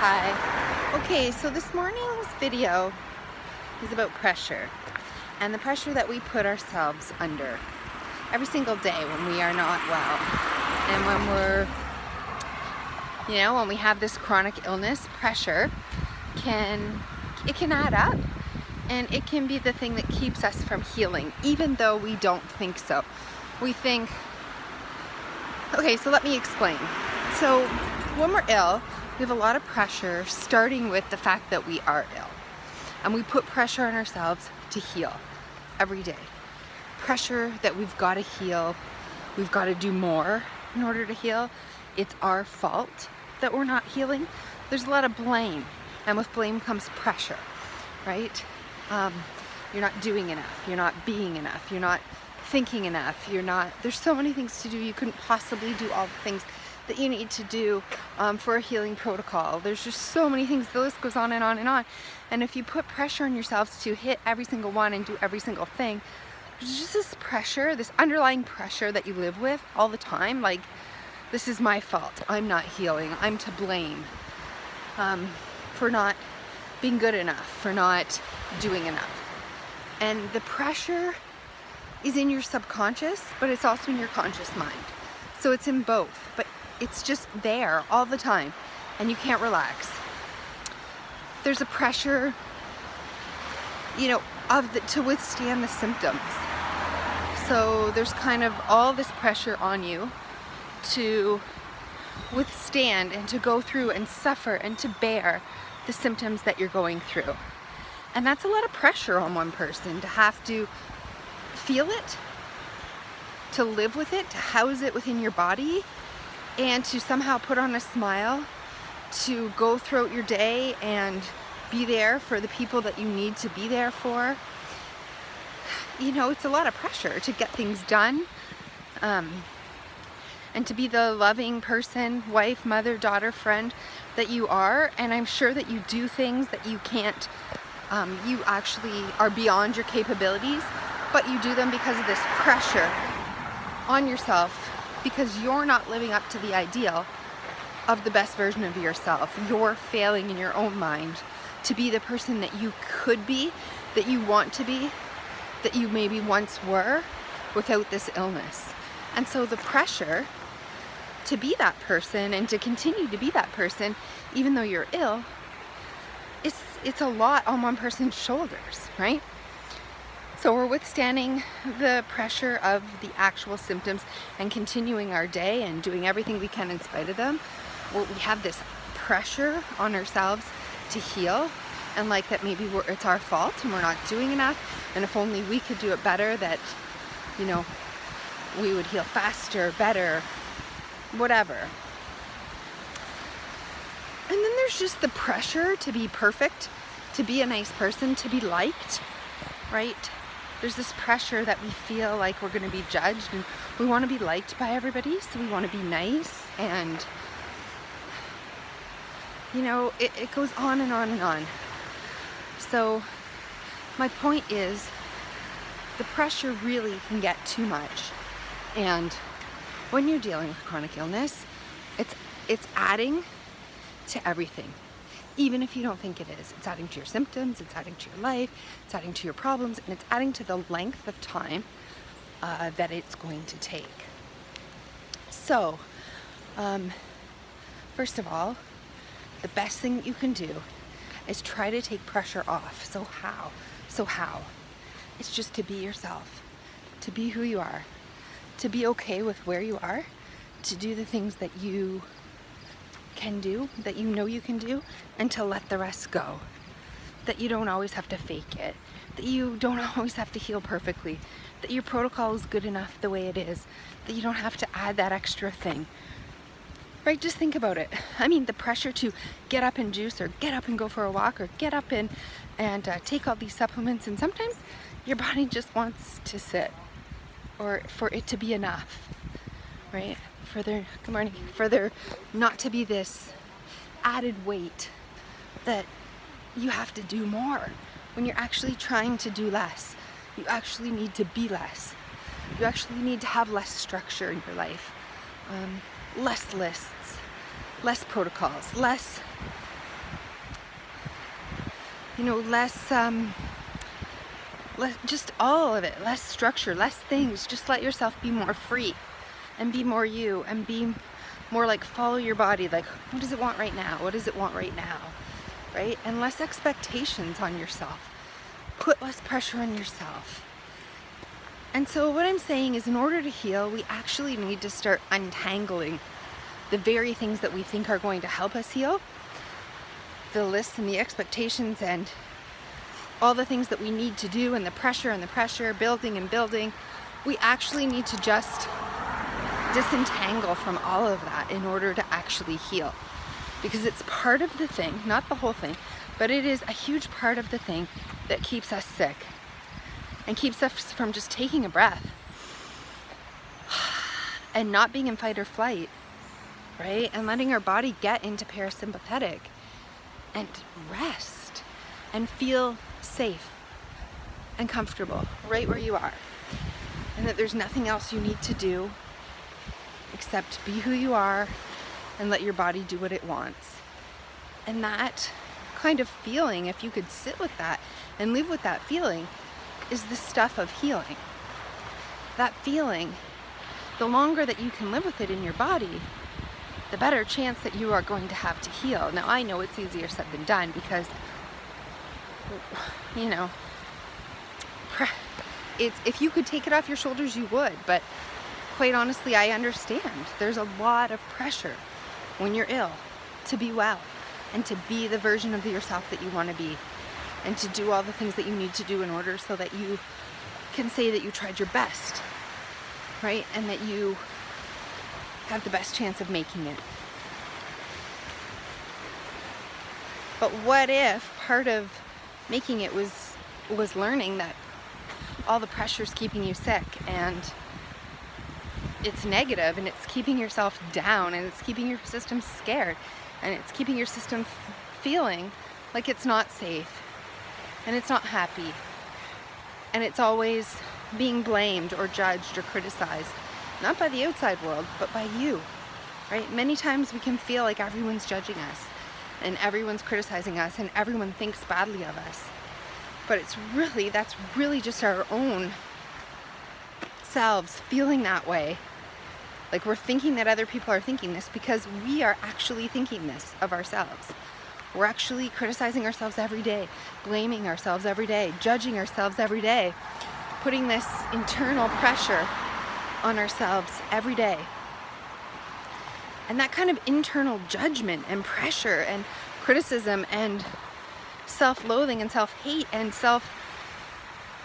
Hi. Okay, so this morning's video is about pressure and the pressure that we put ourselves under every single day when we are not well. And when we have this chronic illness, pressure can add up, and it can be the thing that keeps us from healing, even though we don't think so. We think, okay, so let me explain. So when we're ill, we have a lot of pressure, starting with the fact that we are ill. And we put pressure on ourselves to heal every day. Pressure that we've got to heal, we've got to do more in order to heal. It's our fault that we're not healing. There's a lot of blame, and with blame comes pressure, right? You're not doing enough, you're not being enough, you're not thinking enough, there's so many things to do. You couldn't possibly do all the things that you need to do for a healing protocol. There's just so many things. The list goes on and on and on. And if you put pressure on yourselves to hit every single one and do every single thing, there's just this pressure, this underlying pressure that you live with all the time. Like, this is my fault. I'm not healing. I'm to blame for not being good enough, for not doing enough. And the pressure is in your subconscious, but it's also in your conscious mind. So it's in both, but it's just there all the time, and you can't relax. There's a pressure, to withstand the symptoms. So there's kind of all this pressure on you to withstand and to go through and suffer and to bear the symptoms that you're going through. And that's a lot of pressure on one person, to have to feel it, to live with it, to house it within your body, and to somehow put on a smile, to go throughout your day and be there for the people that you need to be there for. It's a lot of pressure to get things done, and to be the loving person, wife, mother, daughter, friend that you are. And I'm sure that you do things that you can't, you actually are beyond your capabilities, but you do them because of this pressure on yourself, because you're not living up to the ideal of the best version of yourself. You're failing in your own mind to be the person that you could be, that you want to be, that you maybe once were without this illness. And so the pressure to be that person and to continue to be that person, even though you're ill, it's a lot on one person's shoulders, right? So we're withstanding the pressure of the actual symptoms and continuing our day and doing everything we can in spite of them. We have this pressure on ourselves to heal, and like that maybe it's our fault and we're not doing enough, and if only we could do it better, that we would heal faster, better, whatever. And then there's just the pressure to be perfect, to be a nice person, to be liked, right? There's this pressure that we feel like we're going to be judged, and we want to be liked by everybody, so we want to be nice, and it goes on and on and on. So my point is, the pressure really can get too much, and when you're dealing with chronic illness, it's adding to everything. Even if you don't think it is, it's adding to your symptoms, it's adding to your life, it's adding to your problems, and it's adding to the length of time that it's going to take. So, first of all, the best thing that you can do is try to take pressure off. So how? It's just to be yourself, to be who you are, to be okay with where you are, to do the things that you can do, that you can do, and to let the rest go. That you don't always have to fake it, that you don't always have to heal perfectly, that your protocol is good enough the way it is, that you don't have to add that extra thing. Right? Just think about it. I mean, the pressure to get up and juice, or get up and go for a walk, or get up and take all these supplements, and sometimes your body just wants to sit, or for it to be enough, right? For there not to be this added weight that you have to do more when you're actually trying to do less. You actually need to be less. You actually need to have less structure in your life, less lists, less protocols, less just all of it, less structure, less things. Just let yourself be more free and be more you and be more like follow your body. Like, what does it want right now? What does it want right now? Right? And less expectations on yourself. Put less pressure on yourself. And so what I'm saying is, in order to heal, we actually need to start untangling the very things that we think are going to help us heal. The lists and the expectations and all the things that we need to do, and the pressure, building and building. We actually need to just disentangle from all of that in order to actually heal. Because it's part of the thing, not the whole thing, but it is a huge part of the thing that keeps us sick and keeps us from just taking a breath and not being in fight or flight, right? And letting our body get into parasympathetic and rest and feel safe and comfortable right where you are. And that there's nothing else you need to do except be who you are and let your body do what it wants. And that kind of feeling, if you could sit with that and live with that feeling, is the stuff of healing. That feeling, the longer that you can live with it in your body, the better chance that you are going to have to heal. Now, I know it's easier said than done because, if you could take it off your shoulders, you would. But quite honestly, I understand. There's a lot of pressure when you're ill to be well and to be the version of yourself that you want to be, and to do all the things that you need to do in order so that you can say that you tried your best, right? And that you have the best chance of making it. But what if part of making it was learning that all the pressure's keeping you sick, and it's negative, and it's keeping yourself down, and it's keeping your system scared, and it's keeping your system feeling like it's not safe, and it's not happy, and it's always being blamed or judged or criticized, not by the outside world, but by you, right? Many times we can feel like everyone's judging us, and everyone's criticizing us, and everyone thinks badly of us. But that's really just our own selves feeling that way. Like we're thinking that other people are thinking this because we are actually thinking this of ourselves. We're actually criticizing ourselves every day, blaming ourselves every day, judging ourselves every day, putting this internal pressure on ourselves every day. And that kind of internal judgment and pressure and criticism and self-loathing and self-hate and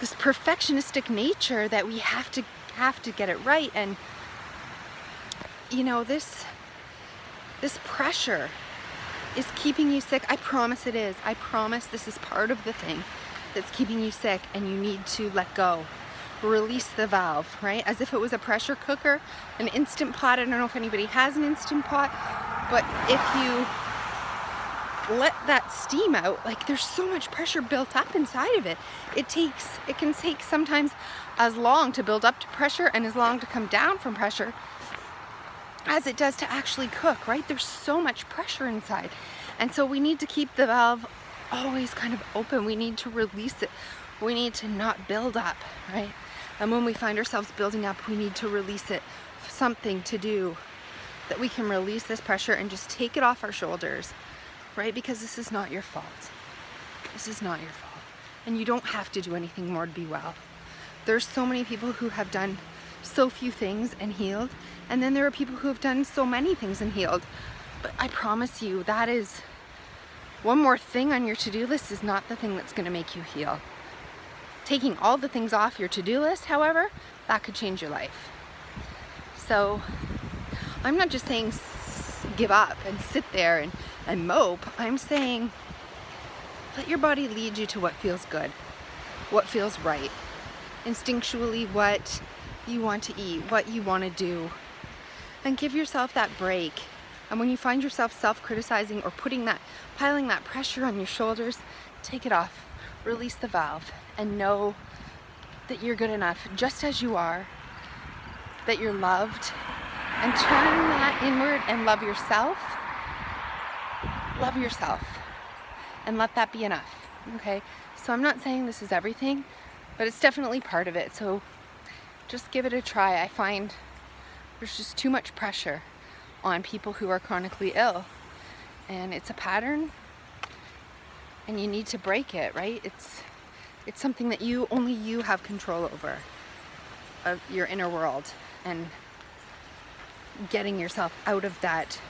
this perfectionistic nature that we have to get it right. And this pressure is keeping you sick. I promise it is. I promise this is part of the thing that's keeping you sick, and you need to let go. Release the valve, right? As if it was a pressure cooker, an Instant Pot. I don't know if anybody has an Instant Pot, but if you let that steam out, like there's so much pressure built up inside of it. It can take sometimes as long to build up to pressure and as long to come down from pressure as it does to actually cook, right? There's so much pressure inside. And so we need to keep the valve always kind of open. We need to release it. We need to not build up, right? And when we find ourselves building up, we need to release it. Something to do that we can release this pressure and just take it off our shoulders, right? Because this is not your fault. This is not your fault. And you don't have to do anything more to be well. There's so many people who have done so few things and healed. And then there are people who have done so many things and healed. But I promise you, that is one more thing on your to-do list is not the thing that's going to make you heal. Taking all the things off your to-do list, however, that could change your life. So I'm not just saying give up and sit there and mope. I'm saying let your body lead you to what feels good, what feels right. Instinctually, what you want to eat, what you want to do. And give yourself that break. And when you find yourself self-criticizing or piling that pressure on your shoulders, take it off. Release the valve and know that you're good enough just as you are, that you're loved, and turn that inward and love yourself. Love yourself and let that be enough. Okay, so I'm not saying this is everything, but it's definitely part of it. So just give it a try. I find there's just too much pressure on people who are chronically ill, and it's a pattern, and you need to break it, right? It's something that only you have control over, of your inner world, and getting yourself out of that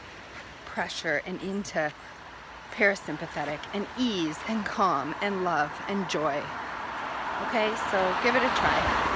pressure and into parasympathetic and ease and calm and love and joy. Okay, so give it a try.